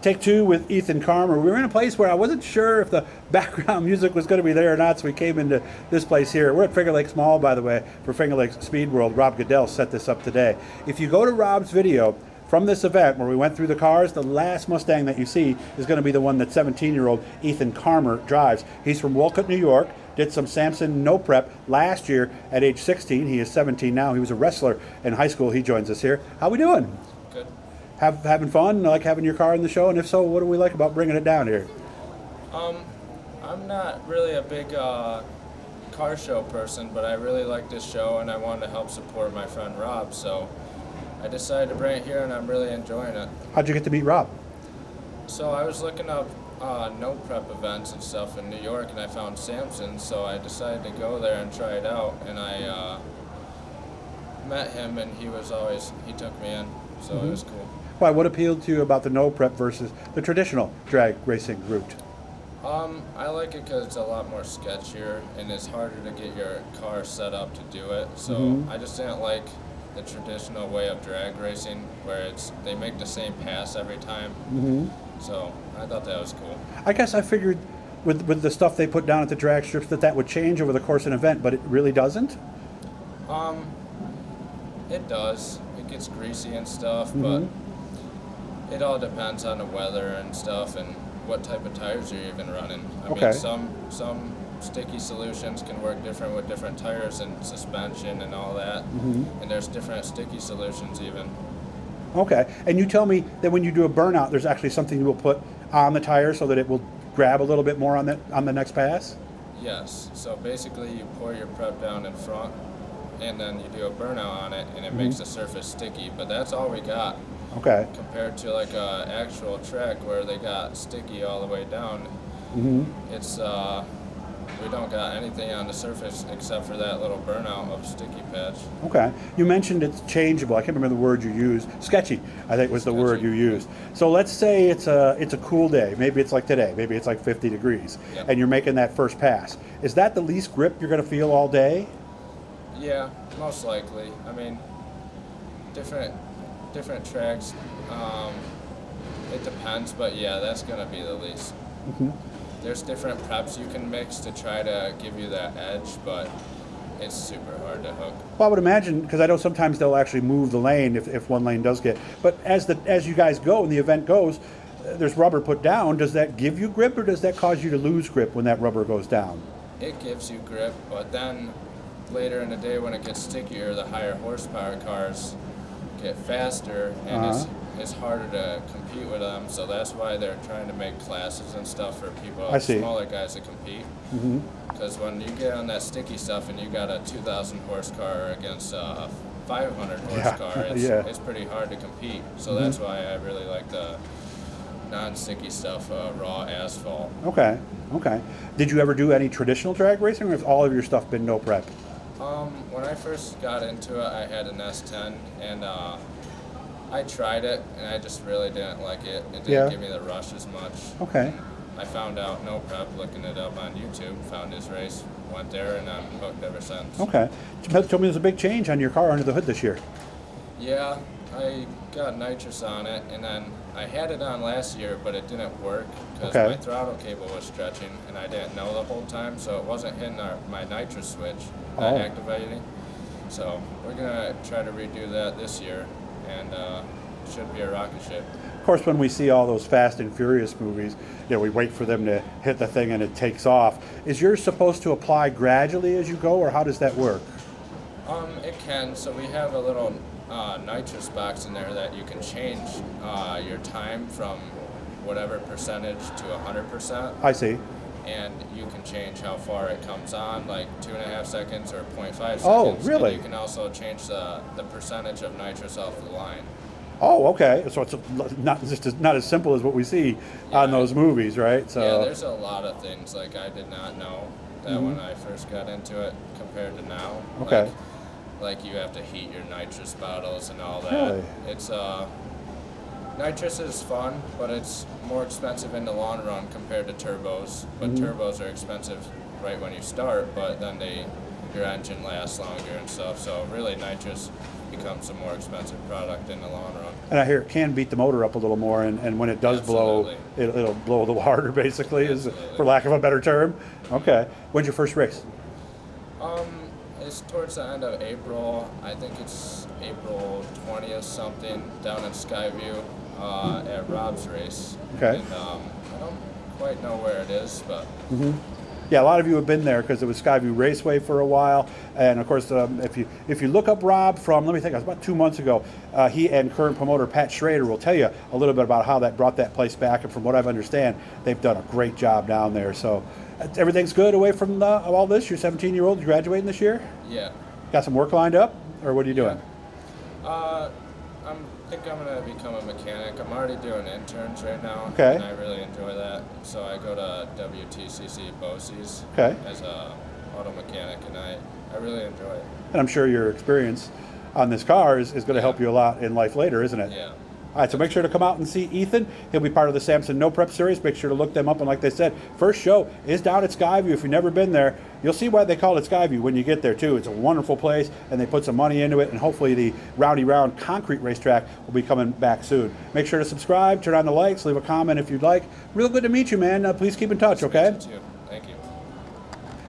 Take two with Ethan Carmer. We were in a place where I wasn't sure if the background music was going to be there or not, so we came into this place here. We're at Fingerlakes Mall, by the way, for Fingerlakes Speedworld. Rob Goodell set this up today. If you go to Rob's video from this event where we went through the cars, the last Mustang that you see is going to be the one that 17-year-old Ethan Carmer drives. He's from Wolcott, New York. Did some Sampson No Prep last year at age 16. He is 17 now. He was a wrestler in high school. He joins us here. How we doing? Good. Having fun? Like having your car in the show? And if so, what do we like about bringing it down here? I'm not really a big car show person, but I really like this show and I wanted to help support my friend Rob, so I decided to bring it here and I'm really enjoying it. How'd you get to meet Rob? So I was looking up no prep events and stuff in New York and I found Sampson, so I decided to go there and try it out, and I met him and he took me in, so it was cool. Why? What appealed to you about the no prep versus the traditional drag racing route? I like it because it's a lot more sketchier and it's harder to get your car set up to do it. So I just didn't like the traditional way of drag racing where they make the same pass every time. So I thought that was cool. I guess I figured with the stuff they put down at the drag strips that would change over the course of an event, but it really doesn't? It does. It gets greasy and stuff, but it all depends on the weather and stuff and what type of tires you're even running. I mean, some sticky solutions can work different with different tires and suspension and all that. And there's different sticky solutions even. Okay. And you tell me that when you do a burnout, there's actually something you will put on the tire so that it will grab a little bit more on the next pass? Yes. So basically you pour your prep down in front and then you do a burnout on it and it makes the surface sticky, but that's all we got. Okay. Compared to like a actual track where they got sticky all the way down, it's we don't got anything on the surface except for that little burnout of sticky patch. Okay. You mentioned it's changeable. I can't remember the word you used. Sketchy, I think was the word you used. So let's say it's a cool day. Maybe it's like today. Maybe it's like 50 degrees, and you're making that first pass. Is that the least grip you're going to feel all day? Yeah, most likely. I mean, different tracks, it depends, but yeah, that's going to be the least. There's different preps you can mix to try to give you that edge, but it's super hard to hook. Well, I would imagine, because I know sometimes they'll actually move the lane if one lane does get, but as you guys go and the event goes, there's rubber put down. Does that give you grip or does that cause you to lose grip when that rubber goes down? It gives you grip, but then later in the day when it gets stickier, the higher horsepower cars get faster and it's harder to compete with them, so that's why they're trying to make classes and stuff for people, smaller guys to compete. Because when you get on that sticky stuff and you got a 2,000 horse car against a 500 horse car, it's pretty hard to compete. So that's why I really like the non-sticky stuff, raw asphalt. Okay. Did you ever do any traditional drag racing, or has all of your stuff been no prep? When I first got into it, I had an S10, and I tried it, and I just really didn't like it. It didn't give me the rush as much. Okay. I found out no prep, looking it up on YouTube, found his race, went there, and I'm hooked ever since. Okay. Tell me there's a big change on your car under the hood this year. Yeah, I got nitrous on it, and then I had it on last year, but it didn't work because my throttle cable was stretching, and I didn't know the whole time, so it wasn't hitting my nitrous switch activating. So we're gonna try to redo that this year, and it should be a rocket ship. Of course, when we see all those Fast and Furious movies, we wait for them to hit the thing and it takes off. Is yours supposed to apply gradually as you go, or how does that work? It can. So we have a little nitrous box in there that you can change your time from whatever percentage to 100%. I see. And you can change how far it comes on, like 2.5 seconds or 0.5 seconds. Oh, really? And you can also change the percentage of nitrous off the line. Oh, okay. So it's not as simple as what we see on those movies, right? So yeah, there's a lot of things like I did not know that when I first got into it compared to now. Okay. Like you have to heat your nitrous bottles and all that. Really? It's nitrous is fun, but it's more expensive in the long run compared to turbos. But turbos are expensive right when you start, but then your engine lasts longer and stuff. So really nitrous becomes a more expensive product in the long run. And I hear it can beat the motor up a little more, and when it does Absolutely. blow, it'll blow a little harder, basically, is Absolutely. for lack of a better term. Okay. When's your first race? It's towards the end of April. I think it's April 20th something down in Skyview at Rob's race. Okay. And I don't quite know where it is, but Yeah, a lot of you have been there because it was Skyview Raceway for a while, and of course, if you look up Rob from, let me think, it was about 2 months ago, he and current promoter Pat Schrader will tell you a little bit about how that brought that place back, and from what I understand, they've done a great job down there. So everything's good away from all this. You're 17-year-old, you graduating this year? yeah. Got some work lined up, or what are you doing? I think I'm gonna become a mechanic. I'm already doing interns right now, Okay. and I really enjoy that. So I go to WTCC BOCES Okay. as a auto mechanic, and I really enjoy it. And I'm sure your experience on this car is going to help you a lot in life later, isn't it? Yeah. All right, so make sure to come out and see Ethan. He'll be part of the Sampson No Prep series. Make sure to look them up. And like they said, first show is down at Skyview. If you've never been there, you'll see why they call it Skyview when you get there, too. It's a wonderful place, and they put some money into it. And hopefully the Rowdy Round concrete racetrack will be coming back soon. Make sure to subscribe, turn on the likes, leave a comment if you'd like. Real good to meet you, man. Please keep in touch, okay? Meet you too.